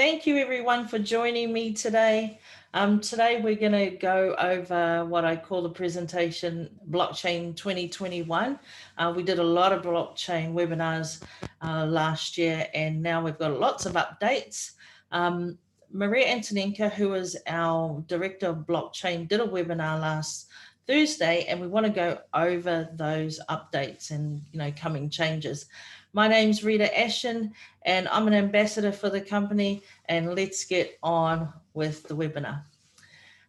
Thank you everyone for joining me today. Today we're going to go over what I call the presentation Blockchain 2021. We did a lot of blockchain webinars last year, and now we've got lots of updates. Maria Antonenko, who is our Director of Blockchain, did a webinar last Thursday, and we want to go over those updates and coming changes. My name's Rita Ashen, and I'm an ambassador for the company, and let's get on with the webinar.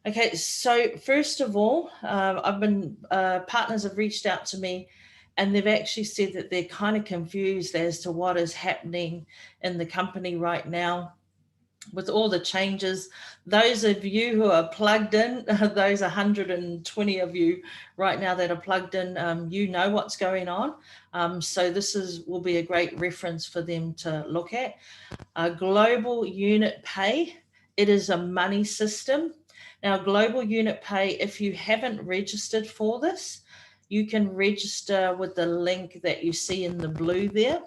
Okay, so first of all, partners have reached out to me, and they've actually said that they're kind of confused as to what is happening in the company right now with all the changes. Those of you who are plugged in, those 120 of you right now that are plugged in, you know what's going on. So this will be a great reference for them to look at. Global unit pay, it is a money system. Now, global unit pay, if you haven't registered for this, you can register with the link that you see in the blue there.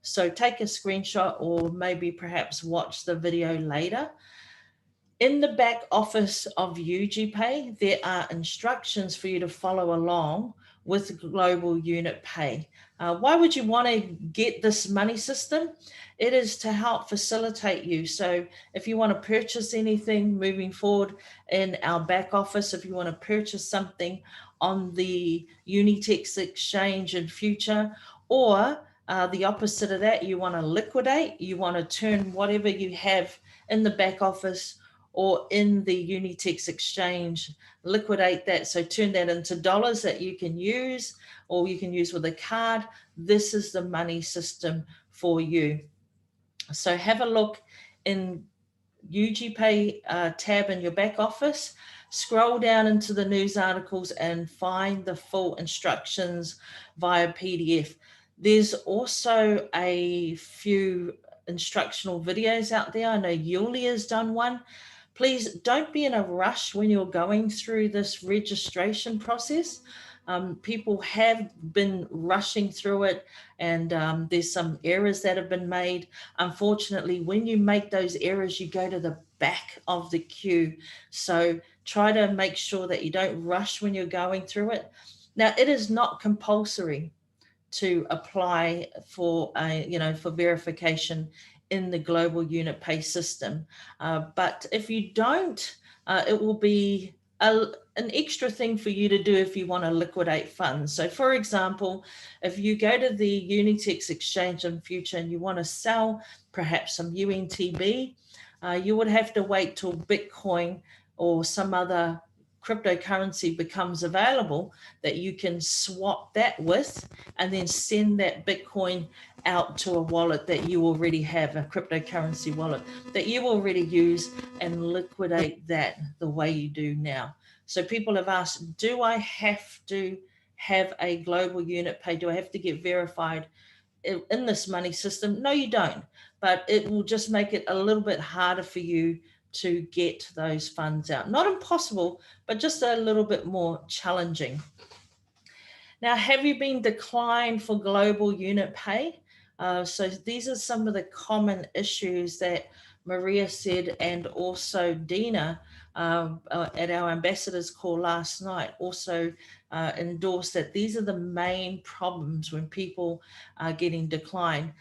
So take a screenshot or maybe perhaps watch the video later. In the back office of UGPay, there are instructions for you to follow along with global unit pay. Why would you want to get this money system? It is to help facilitate you. So if you want to purchase anything moving forward in our back office, if you want to purchase something on the UnitEx exchange in future, or the opposite of that, you want to liquidate, you want to turn whatever you have in the back office or in the UnitEx exchange, liquidate that. So turn that into dollars that you can use, or you can use with a card. This is the money system for you. So have a look in UGPay tab in your back office, scroll down into the news articles and find the full instructions via PDF. There's also a few instructional videos out there. I know Yulia's done one. Please don't be in a rush when you're going through this registration process. People have been rushing through it, and there's some errors that have been made. Unfortunately, when you make those errors, you go to the back of the queue. So try to make sure that you don't rush when you're going through it. Now, it is not compulsory to apply for for verification in the global unit pay system. But if you don't, it will be an extra thing for you to do if you want to liquidate funds. So for example, if you go to the UnitEx exchange in future and you want to sell perhaps some UNTB, you would have to wait till Bitcoin or some other cryptocurrency becomes available that you can swap that with, and then send that Bitcoin out to a wallet that you already have, a cryptocurrency wallet that you already use, and liquidate that the way you do now. So people have asked, do I have to have a global unit pay? Do I have to get verified in this money system? No, you don't, but it will just make it a little bit harder for you to get those funds out. Not impossible, but just a little bit more challenging. Now, have you been declined for global unit pay? So these are some of the common issues that Maria said, and also Dina at our ambassadors call last night also endorsed that these are the main problems when people are getting declined.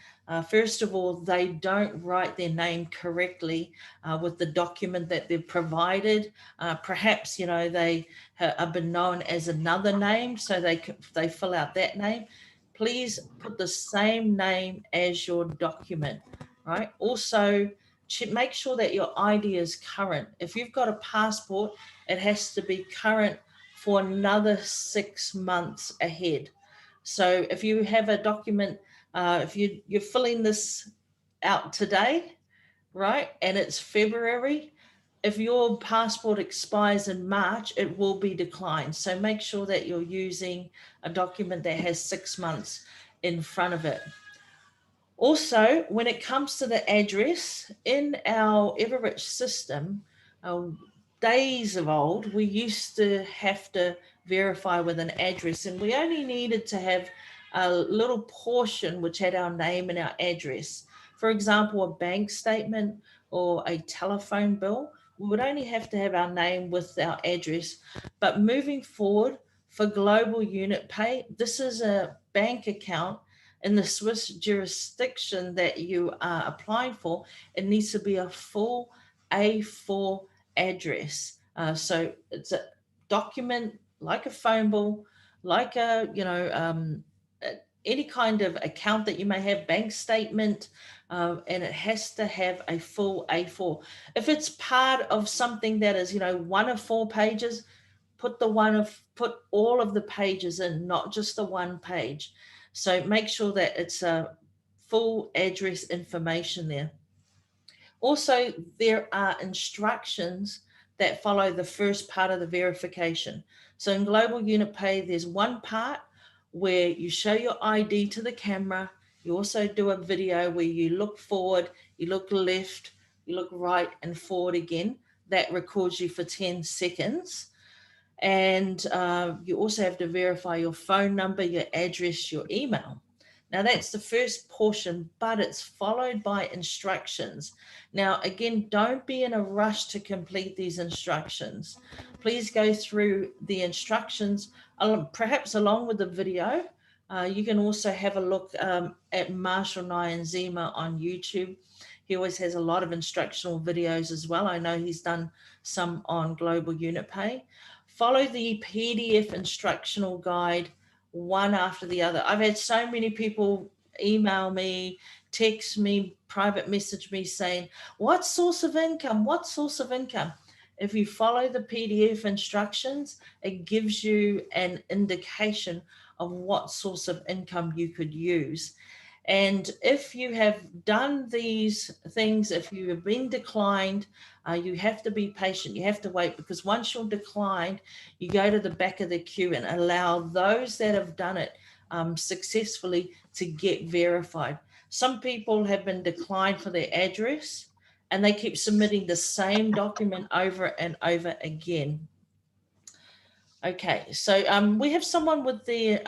First of all, they don't write their name correctly with the document that they've provided. Perhaps, they have been known as another name, so they fill out that name. Please put the same name as your document, right? Also, make sure that your ID is current. If you've got a passport, it has to be current for another 6 months ahead. So if you have a document, if you're filling this out today, right, and it's February, if your passport expires in March, it will be declined. So make sure that you're using a document that has 6 months in front of it. Also, when it comes to the address, in our Evorich system, days of old, we used to have to verify with an address, and we only needed to have a little portion which had our name and our address. For example, a bank statement or a telephone bill, we would only have to have our name with our address. But moving forward, for global unit pay, this is a bank account in the Swiss jurisdiction that you are applying for. It needs to be a full A4 address. So it's a document like a phone bill, like any kind of account that you may have, bank statement, and it has to have a full A4. If it's part of something that is, one of 4 pages, put all of the pages in, not just the one page. So make sure that it's a full address information there. Also, there are instructions that follow the first part of the verification. So in Global Unit Pay, there's one part where you show your ID to the camera. You also do a video where you look forward, you look left, you look right and forward again. That records you for 10 seconds. And you also have to verify your phone number, your address, your email. Now that's the first portion, but it's followed by instructions. Now, again, don't be in a rush to complete these instructions. Please go through the instructions, perhaps along with the video. You can also have a look at Marshall Nyanzima on YouTube. He always has a lot of instructional videos as well. I know he's done some on Global Unit Pay. Follow the PDF instructional guide one after the other. I've had so many people email me, text me, private message me saying, what source of income? What source of income? If you follow the PDF instructions, it gives you an indication of what source of income you could use. And if you have done these things, if you have been declined, you have to be patient. You have to wait, because once you're declined, you go to the back of the queue and allow those that have done it successfully to get verified. Some people have been declined for their address and they keep submitting the same document over and over again. Okay, so we have someone with their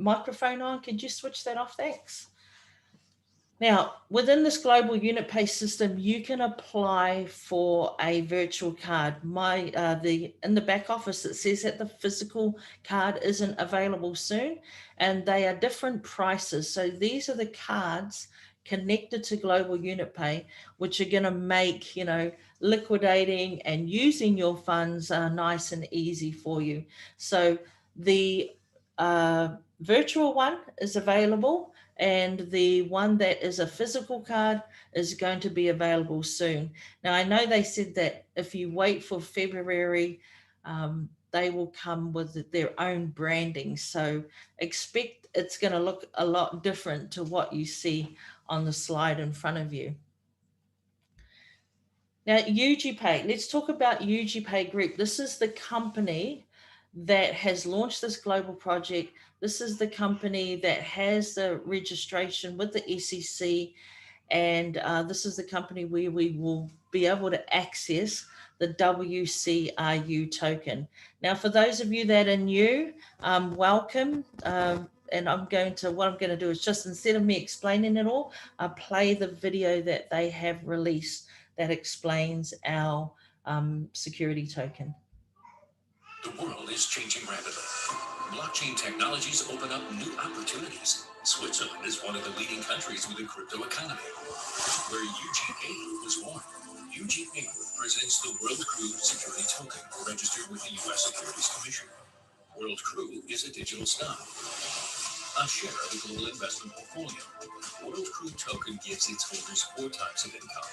microphone on. Could you switch that off? Thanks. Now, within this global unit pay system, you can apply for a virtual card. In the back office, it says that the physical card isn't available soon, and they are different prices. So these are the cards connected to global unit pay, which are going to make, liquidating and using your funds nice and easy for you. So the virtual one is available, and the one that is a physical card is going to be available soon. Now, I know they said that if you wait for February, they will come with their own branding. So expect it's going to look a lot different to what you see on the slide in front of you. Now, UGPay, let's talk about UGPay Group. This is the company that has launched this global project. This is the company that has the registration with the SEC, and this is the company where we will be able to access the WCRU token. Now, for those of you that are new, welcome. And what I'm going to do is just, instead of me explaining it all, I'll play the video that they have released that explains our security token. The world is changing rapidly. Blockchain technologies open up new opportunities. Switzerland is one of the leading countries with the crypto economy, where UGA was born. UGA presents the World Crew Security Token, registered with the U.S. Securities Commission. World Crew is a digital stock, a share of the global investment portfolio. World Crew Token gives its holders 4 types of income.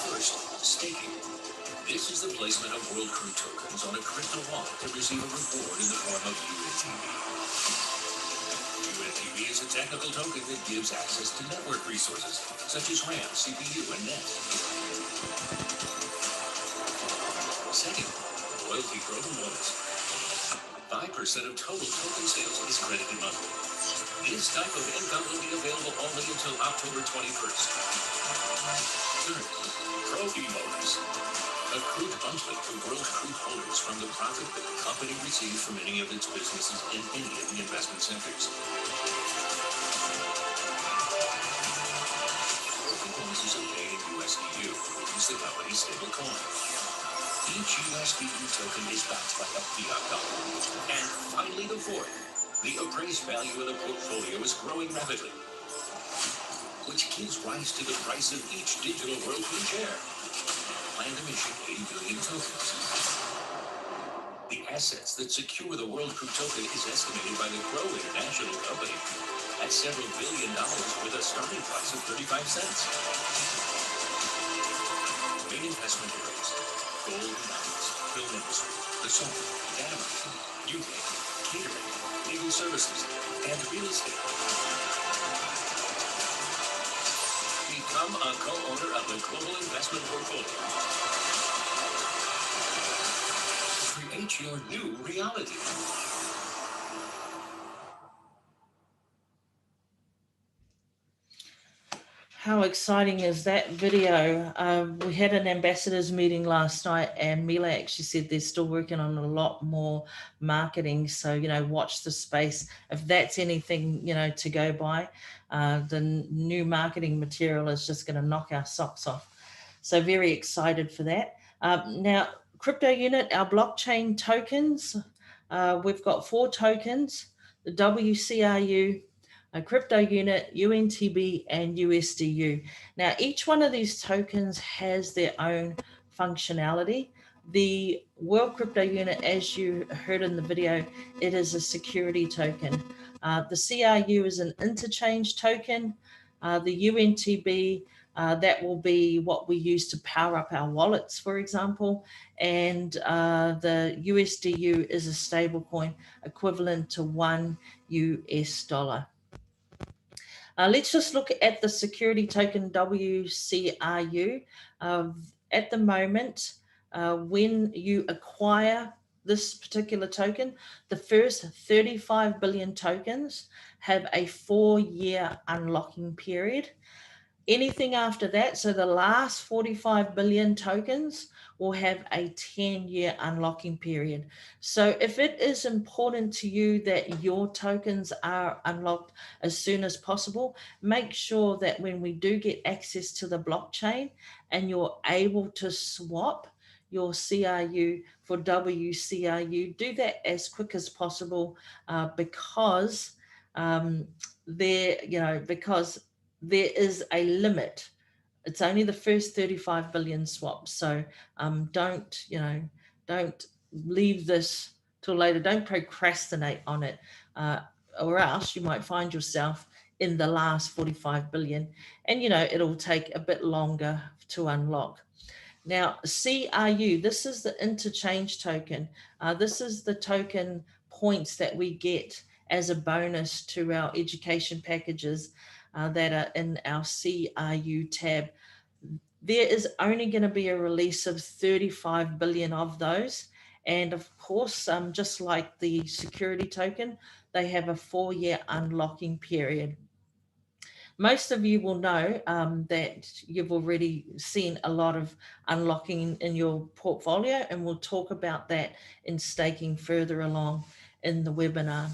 First, staking. This is the placement of World Crew tokens on a crypto wallet to receive a reward in the form of UNTV. UNTV is a technical token that gives access to network resources such as RAM, CPU, and NET. Second, loyalty program bonus. 5% of total token sales is credited monthly. This type of income will be available only until October 21st. Third, Pro E-bonus. Accrued monthly to World Crew holders from the profit that the company receives from any of its businesses in any of the investment sectors. coin. Each USDU token is backed by a fiat dollar. And finally, the fourth. The appraised value of the portfolio is growing rapidly, which gives rise to the price of each digital world we share. Planned to issue 80 billion tokens. The assets that secure the World Crew token is estimated by the Crow International Company at several $1 billion with a starting price of 35 cents. Main investment areas: gold and diamonds, film industry, the solar, data mining, UK, catering, legal services, and real estate. Become a co-owner of the global investment portfolio. Create your new reality. How exciting is that video? We had an ambassadors meeting last night, and Mila actually said they're still working on a lot more marketing. So, watch the space. If that's anything, to go by, the new marketing material is just going to knock our socks off. So very excited for that. Now, Cryptounit, our blockchain tokens, we've got 4 tokens: the WCRU, a Cryptounit, UNTB, and USDU. Now, each one of these tokens has their own functionality. The World Crypto Unit, as you heard in the video, it is a security token. The CRU is an interchange token. The UNTB, that will be what we use to power up our wallets, for example. And the USDU is a stable coin equivalent to $1. Let's just look at the security token WCRU. At the moment, when you acquire this particular token, the first 35 billion tokens have a 4-year unlocking period. Anything after that, so the last 45 billion tokens will have a 10-year unlocking period. So if it is important to you that your tokens are unlocked as soon as possible, make sure that when we do get access to the blockchain and you're able to swap your CRU for WCRU, do that as quick as possible, because because there is a limit. It's only the first 35 billion swaps. So don't leave this till later. Don't procrastinate on it, or else you might find yourself in the last 45 billion, and it'll take a bit longer to unlock. Now, CRU, this is the interchange token. This is the token points that we get as a bonus to our education packages that are in our CRU tab. There is only going to be a release of 35 billion of those. And of course, just like the security token, they have a 4-year unlocking period. Most of you will know that you've already seen a lot of unlocking in your portfolio, and we'll talk about that in staking further along in the webinar.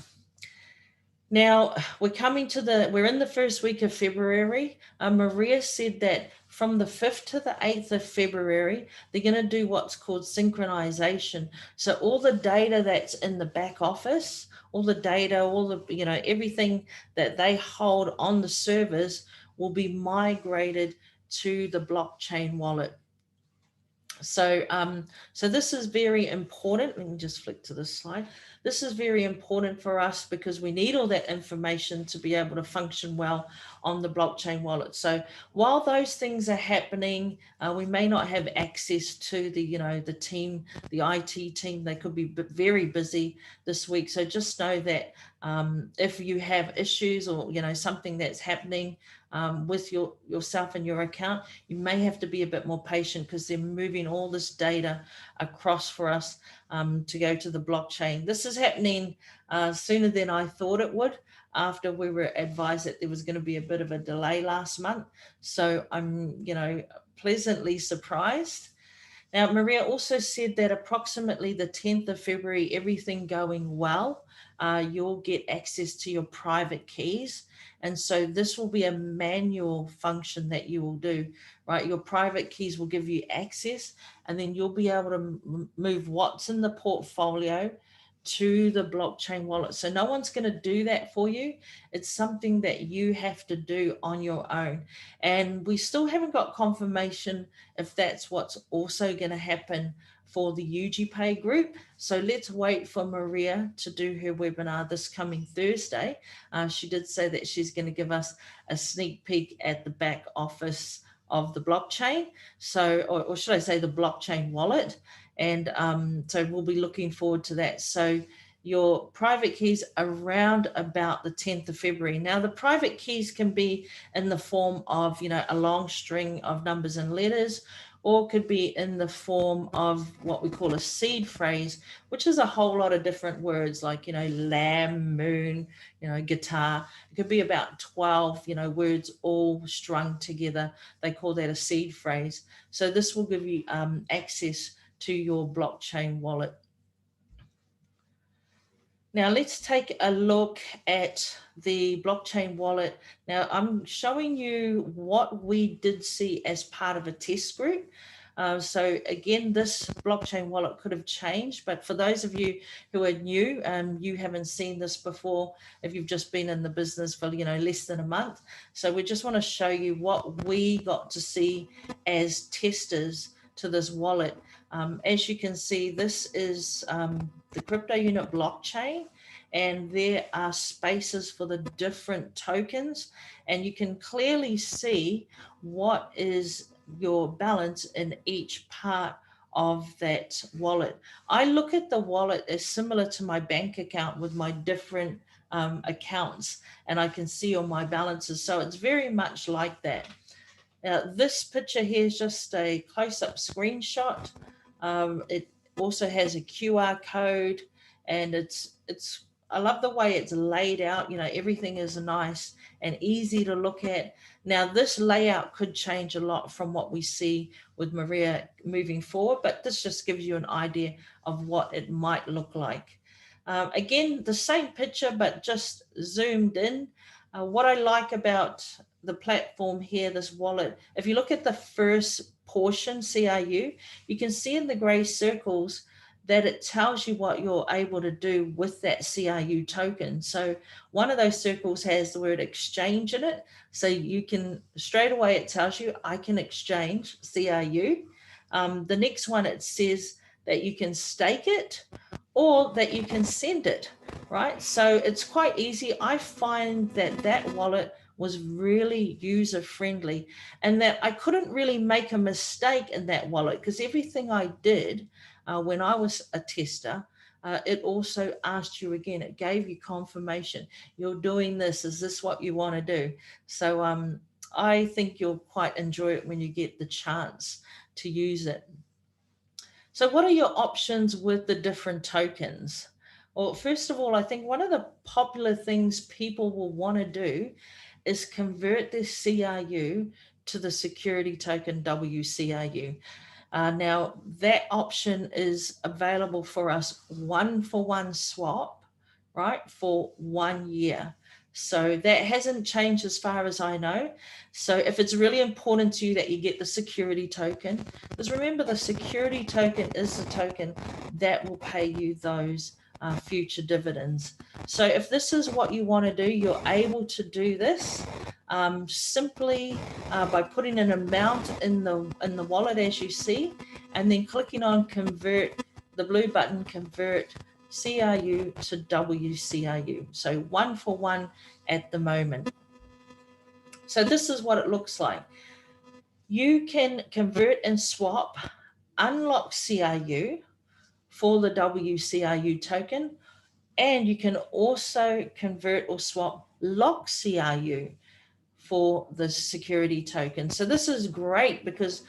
Now, we're in the first week of February. Maria said that from the 5th to the 8th of February, they're going to do what's called synchronization. So all the data that's in the back office, all the data, all the, everything that they hold on the servers will be migrated to the blockchain wallet. So, so this is very important. Let me just flick to this slide. This is very important for us because we need all that information to be able to function well on the blockchain wallet. So while those things are happening, we may not have access to the, the team, the IT team. They could be very busy this week. So just know that if you have issues or, something that's happening with yourself and your account, you may have to be a bit more patient because they're moving all this data across for us to go to the blockchain. This is happening sooner than I thought it would, after we were advised that there was going to be a bit of a delay last month. So I'm, pleasantly surprised. Now, Maria also said that approximately the 10th of February, everything going well, you'll get access to your private keys. And so this will be a manual function that you will do, right? Your private keys will give you access, and then you'll be able to move what's in the portfolio to the blockchain wallet. So no one's going to do that for you. It's something that you have to do on your own. And we still haven't got confirmation if that's what's also going to happen for the UGPay group. So let's wait for Maria to do her webinar this coming Thursday. She did say that she's going to give us a sneak peek at the back office of the blockchain. So, or should I say the blockchain wallet. And so we'll be looking forward to that. So your private keys around about the 10th of February. Now the private keys can be in the form of, a long string of numbers and letters, or could be in the form of what we call a seed phrase, which is a whole lot of different words like, lamb, moon, guitar. It could be about 12, words all strung together. They call that a seed phrase. So this will give you access to your blockchain wallet. Now let's take a look at the blockchain wallet. Now I'm showing you what we did see as part of a test group. So again, this blockchain wallet could have changed, but for those of you who are new and you haven't seen this before, if you've just been in the business for less than a month, so we just want to show you what we got to see as testers to this wallet. As you can see, this is the Cryptounit blockchain, and there are spaces for the different tokens, and you can clearly see what is your balance in each part of that wallet. I look at the wallet as similar to my bank account with my different accounts, and I can see all my balances. So it's very much like that. Now, this picture here is just a close-up screenshot. It also has a QR code, and it's I love the way it's laid out. Everything is nice and easy to look at. Now, this layout could change a lot from what we see with Maria moving forward, but this just gives you an idea of what it might look like. Again, the same picture, but just zoomed in. What I like about the platform here, this wallet, if you look at the first portion, CRU, you can see in the gray circles that it tells you what you're able to do with that CRU token. So one of those circles has the word exchange in it. So you can, straight away it tells you I can exchange CRU. The next one, it says that you can stake it or that you can send it, right? So it's quite easy. I find that that wallet was really user friendly, and that I couldn't really make a mistake in that wallet because everything I did when I was a tester, it also asked you again, it gave you confirmation. You're doing this. Is this what you want to do? So I think you'll quite enjoy it when you get the chance to use it. So what are your options with the different tokens? Well, first of all, I think one of the popular things people will want to do is convert their CRU to the security token WCRU. Now, that option is available for us one-for-one swap, right, for 1 year. So that hasn't changed as far as I know. So if it's really important to you that you get the security token, because remember the security token is the token that will pay you those future dividends. So if this is what you want to do, you're able to do this simply by putting an amount in the wallet as you see, and then clicking on convert, the blue button, convert CRU to WCRU. So one-for-one at the moment. So this is what it looks like. You can convert and swap, unlock CRU for the WCRU token, and you can also convert or swap lock CRU for the security token. So this is great because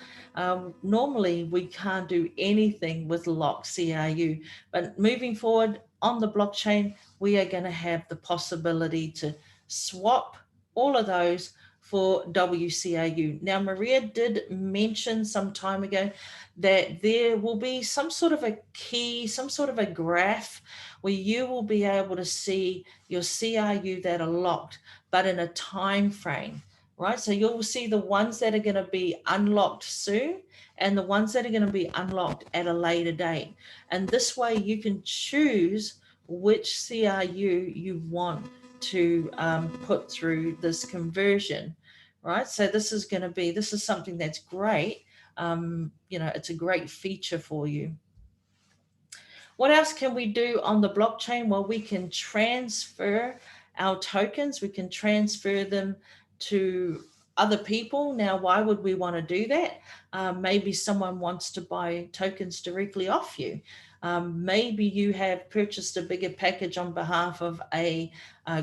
normally we can't do anything with lock CRU, but moving forward on the blockchain, we are going to have the possibility to swap all of those for WCRU. Now, Maria did mention some time ago that there will be some sort of a key, some sort of a graph where you will be able to see your CRU that are locked, but in a time frame, right? So you'll see the ones that are going to be unlocked soon and the ones that are going to be unlocked at a later date. And this way you can choose which CRU you want to put through this conversion, right? So this is something that's great. It's a great feature for you. What else can we do on the blockchain? Well, we can transfer our tokens. We can transfer them to other people. Now, why would we want to do that? Maybe someone wants to buy tokens directly off you. Maybe you have purchased a bigger package on behalf of a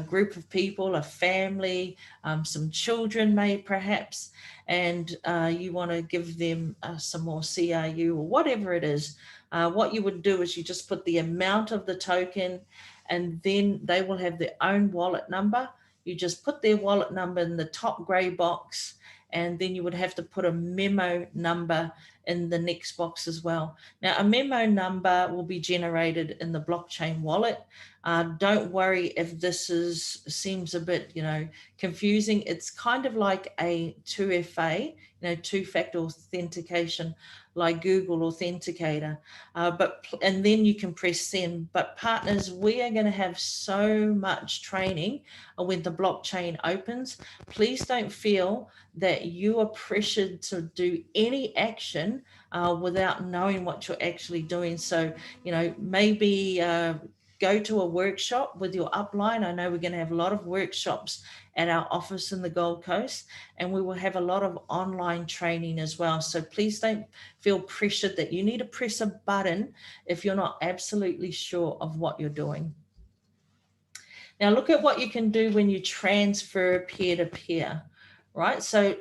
group of people, a family, some children perhaps, and you want to give them some more CRU or whatever it is. What you would do is you just put the amount of the token, and then they will have their own wallet number. You just put their wallet number in the top gray box, and then you would have to put a memo number in the next box as well. Now, a memo number will be generated in the blockchain wallet. Don't worry if this seems a bit, confusing. It's kind of like a 2FA, two-factor authentication, like Google Authenticator. And then you can press send. But partners, we are going to have so much training when the blockchain opens. Please don't feel that you are pressured to do any action without knowing what you're actually doing. So, maybe go to a workshop with your upline. I know we're going to have a lot of workshops at our office in the Gold Coast, and we will have a lot of online training as well. So please don't feel pressured that you need to press a button if you're not absolutely sure of what you're doing. Now look at what you can do when you transfer peer-to-peer, right? So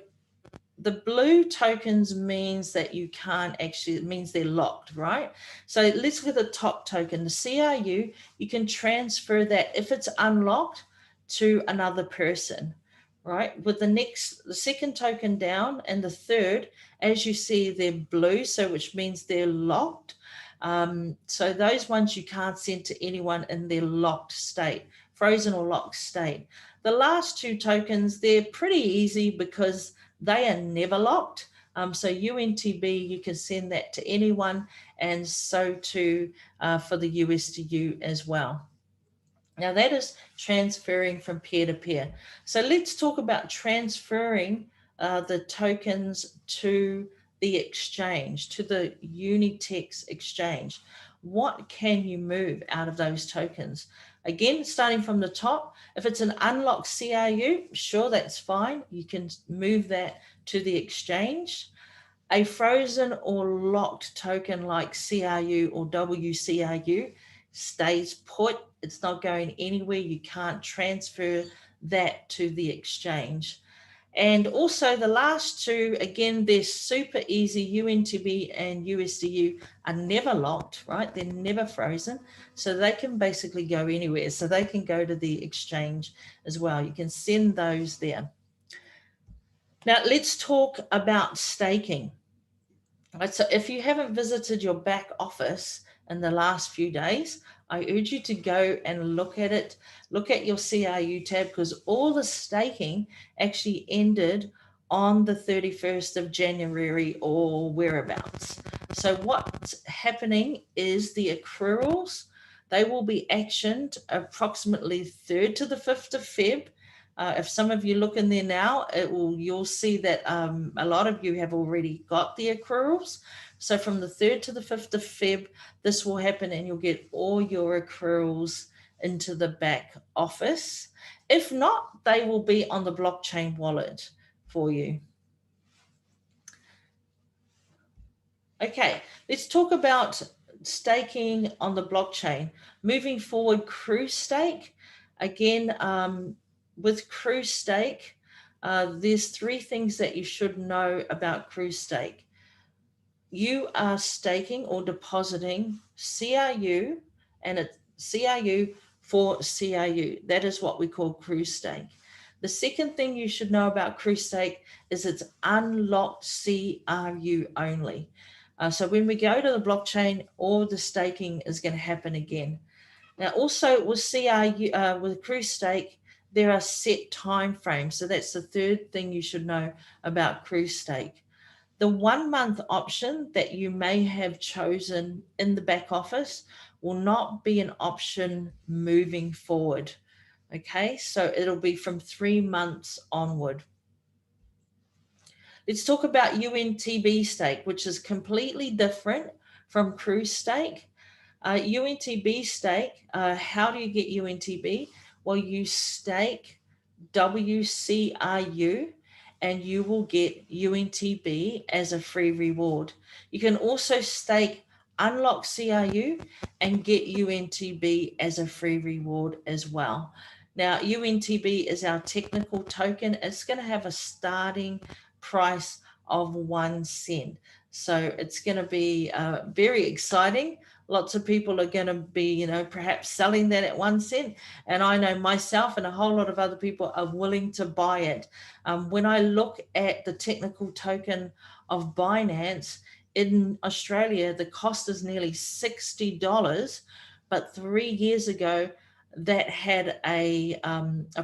the blue tokens means that you can't actually, it means they're locked, right? So let's look at the top token, the CRU. You can transfer that if it's unlocked to another person, right? With the second token down and the third, as you see, they're blue, so which means they're locked. So those ones you can't send to anyone in their locked state, frozen or locked state. The last two tokens, they're pretty easy because they are never locked. So UNTB, you can send that to anyone, and so too for the USDU as well. Now that is transferring from peer-to-peer. So let's talk about transferring the tokens to the exchange, to the UnitEx exchange. What can you move out of those tokens? Again, starting from the top, if it's an unlocked CRU, sure, that's fine. You can move that to the exchange. A frozen or locked token like CRU or WCRU stays put. It's not going anywhere. You can't transfer that to the exchange. And also the last two, again, they're super easy. UNTB and USDU are never locked, right? They're never frozen. So they can basically go anywhere. So they can go to the exchange as well. You can send those there. Now let's talk about staking. Right, so if you haven't visited your back office in the last few days, I urge you to go and look at it, look at your CRU tab, because all the staking actually ended on the 31st of January or whereabouts. So what's happening is the accruals, they will be actioned approximately 3rd to the 5th of Feb. If some of you look in there now, you'll see that a lot of you have already got the accruals. So from the 3rd to the 5th of Feb, this will happen and you'll get all your accruals into the back office. If not, they will be on the blockchain wallet for you. Okay, let's talk about staking on the blockchain. Moving forward, Crew Stake. Again, with Crew Stake, there's 3 things that you should know about Crew Stake. You are staking or depositing CRU, and it's CRU for CRU. That is what we call Crew Stake. The second thing you should know about CrewStake is it's unlocked CRU only. So when we go to the blockchain, all the staking is going to happen again. Now, also with CRU, with CrewStake, there are set time frames. So that's the third thing you should know about CrewStake. The 1 month option that you may have chosen in the back office will not be an option moving forward. Okay, so it'll be from 3 months onward. Let's talk about UNTB stake, which is completely different from CrewStake. UNTB stake, how do you get UNTB? Well, you stake WCRU and you will get UNTB as a free reward. You can also stake Unlock CRU and get UNTB as a free reward as well. Now, UNTB is our technical token. It's going to have a starting price of 1 cent. So it's going to be very exciting. Lots of people are going to be, perhaps selling that at 1 cent. And I know myself and a whole lot of other people are willing to buy it. When I look at the technical token of Binance in Australia, the cost is nearly $60. But 3 years ago, that had a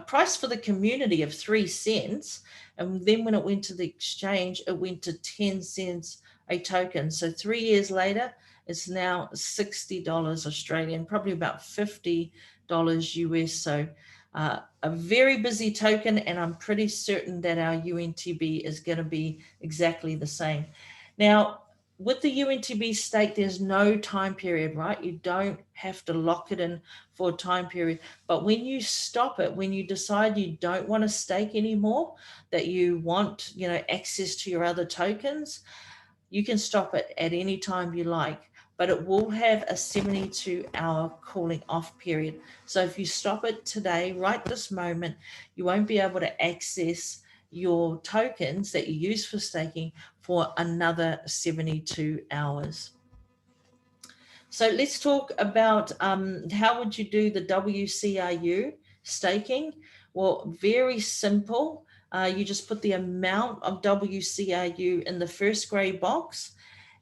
price for the community of 3 cents. And then when it went to the exchange, it went to 10 cents a token. So 3 years later, it's now $60 Australian, probably about $50 US. So a very busy token, and I'm pretty certain that our UNTB is going to be exactly the same. Now, with the UNTB stake, there's no time period, right? You don't have to lock it in for a time period. But when you stop it, when you decide you don't want to stake anymore, that you want, access to your other tokens, you can stop it at any time you like, but it will have a 72-hour cooling off period. So if you stop it today, right this moment, you won't be able to access your tokens that you use for staking for another 72 hours. So let's talk about how would you do the WCRU staking? Well, very simple. You just put the amount of WCRU in the first gray box,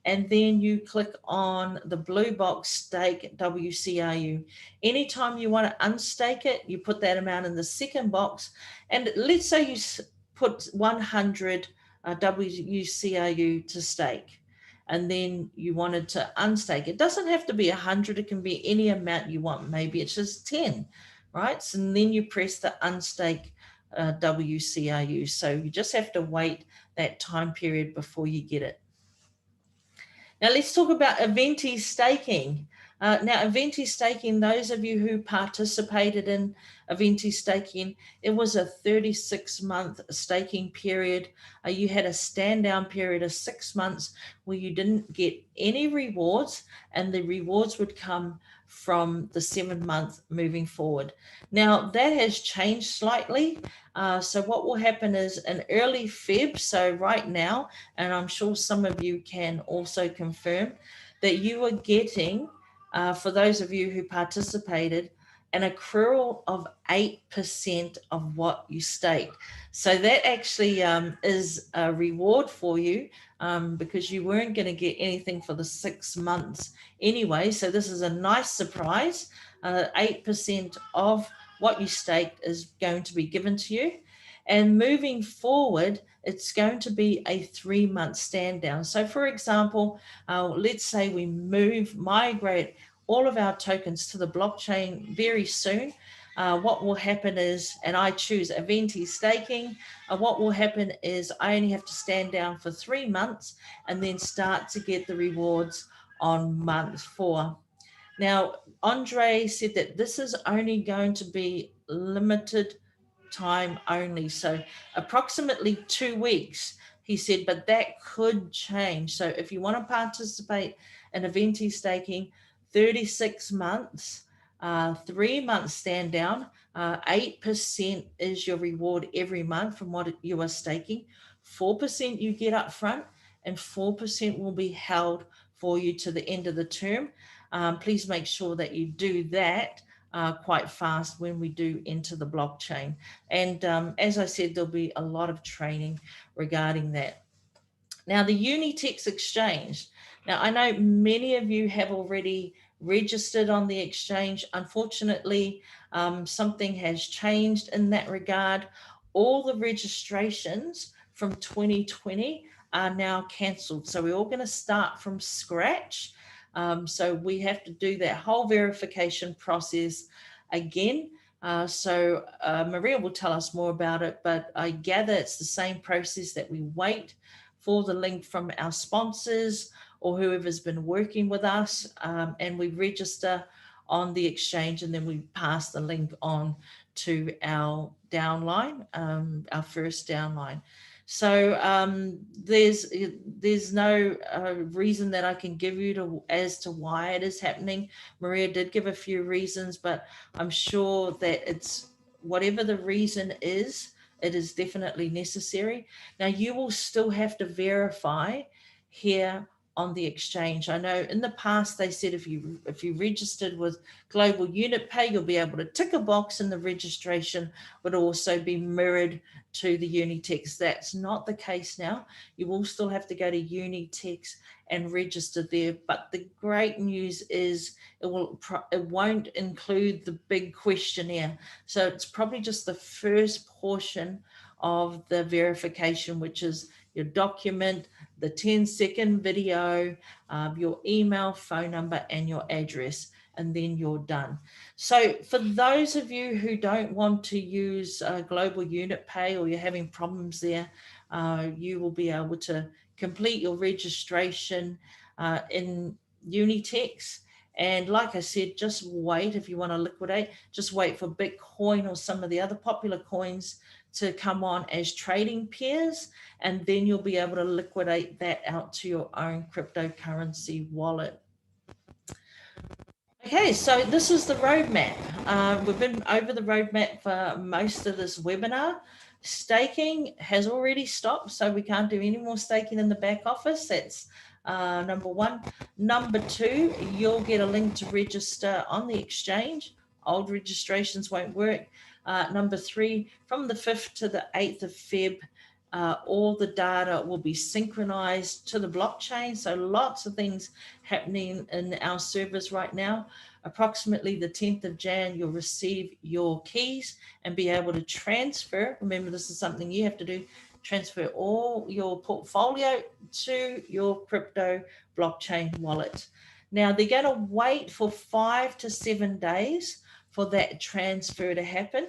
and then you click on the blue box, stake WCRU. Anytime you want to unstake it, you put that amount in the second box, and let's say you put 100 WCRU to stake, and then you wanted to unstake. It doesn't have to be 100, it can be any amount you want. Maybe it's just 10, right? So then you press the unstake WCRU. So you just have to wait that time period before you get it. Now let's talk about Eventi staking. Now Eventi staking, those of you who participated in Eventi staking, it was a 36-month staking period. You had a stand down period of 6 months where you didn't get any rewards, and the rewards would come from the 7 month moving forward. Now that has changed slightly. So what will happen is in early Feb, so right now, and I'm sure some of you can also confirm that you are getting, for those of you who participated, an accrual of 8% of what you staked. So that actually is a reward for you because you weren't going to get anything for the 6 months anyway. So this is a nice surprise. 8% of what you staked is going to be given to you. And moving forward, it's going to be a 3-month stand down. So for example, let's say we migrate all of our tokens to the blockchain very soon. What will happen is, and I choose Eventi staking, what will happen is I only have to stand down for 3 months and then start to get the rewards on month 4. Now, Andre said that this is only going to be limited time only. So approximately 2 weeks, he said, but that could change. So if you want to participate in Eventi staking, 36 months, 3 months stand down, 8% is your reward every month from what you are staking. 4% you get up front, and 4% will be held for you to the end of the term. Please make sure that you do that quite fast when we do enter the blockchain. And as I said, there'll be a lot of training regarding that. Now, the UnitEx exchange. Now, I know many of you have already registered on the exchange. Unfortunately, something has changed in that regard. All the registrations from 2020 are now cancelled. So we're all going to start from scratch. So we have to do that whole verification process again. Maria will tell us more about it, but I gather it's the same process that we wait for the link from our sponsors or whoever's been working with us, and we register on the exchange, and then we pass the link on to our downline, our first downline. So there's no reason that I can give you as to why it is happening. Maria did give a few reasons, but I'm sure that it's whatever the reason is, it is definitely necessary. Now, you will still have to verify here on the exchange. I know in the past they said if you registered with Global Unit Pay, you'll be able to tick a box and the registration would also be mirrored to the UnitEx. That's not the case now. You will still have to go to UnitEx and register there. But the great news is it won't include the big questionnaire. So it's probably just the first portion of the verification, which is your document, the 10-second video, your email, phone number, and your address, and then you're done. So for those of you who don't want to use Global Unit Pay, or you're having problems there, you will be able to complete your registration in UnitEx. And like I said, just wait. If you want to liquidate, just wait for Bitcoin or some of the other popular coins to come on as trading pairs, and then you'll be able to liquidate that out to your own cryptocurrency wallet. Okay, so this is the roadmap. We've been over the roadmap for most of this webinar. Staking has already stopped, so we can't do any more staking in the back office. That's number one. Number two, you'll get a link to register on the exchange. Old registrations won't work. Number three, from the 5th to the 8th of Feb, all the data will be synchronized to the blockchain. So lots of things happening in our servers right now. Approximately the 10th of Jan, you'll receive your keys and be able to transfer. Remember, this is something you have to do. Transfer all your portfolio to your crypto blockchain wallet. Now, they're going to wait for 5 to 7 days for that transfer to happen.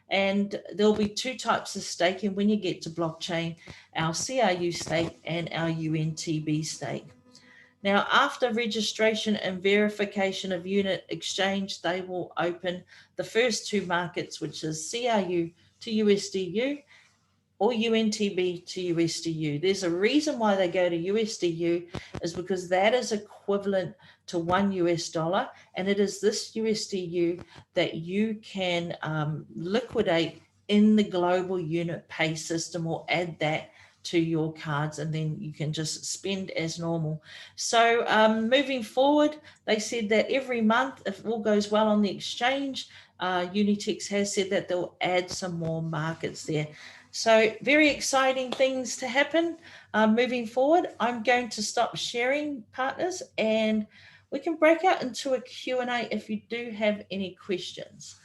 And there'll be two types of staking when you get to blockchain, our CRU stake and our UNTB stake. Now, after registration and verification of Unit Exchange, they will open the first two markets, which is CRU to USDU or UNTB to USDU. There's a reason why they go to USDU, is because that is equivalent to $1, and it is this USDU that you can liquidate in the global unit pay system, or add that to your cards, and then you can just spend as normal. So moving forward, they said that every month, if all goes well on the exchange, UnitEx has said that they'll add some more markets there. So very exciting things to happen moving forward. I'm going to stop sharing, partners, and we can break out into a Q&A if you do have any questions.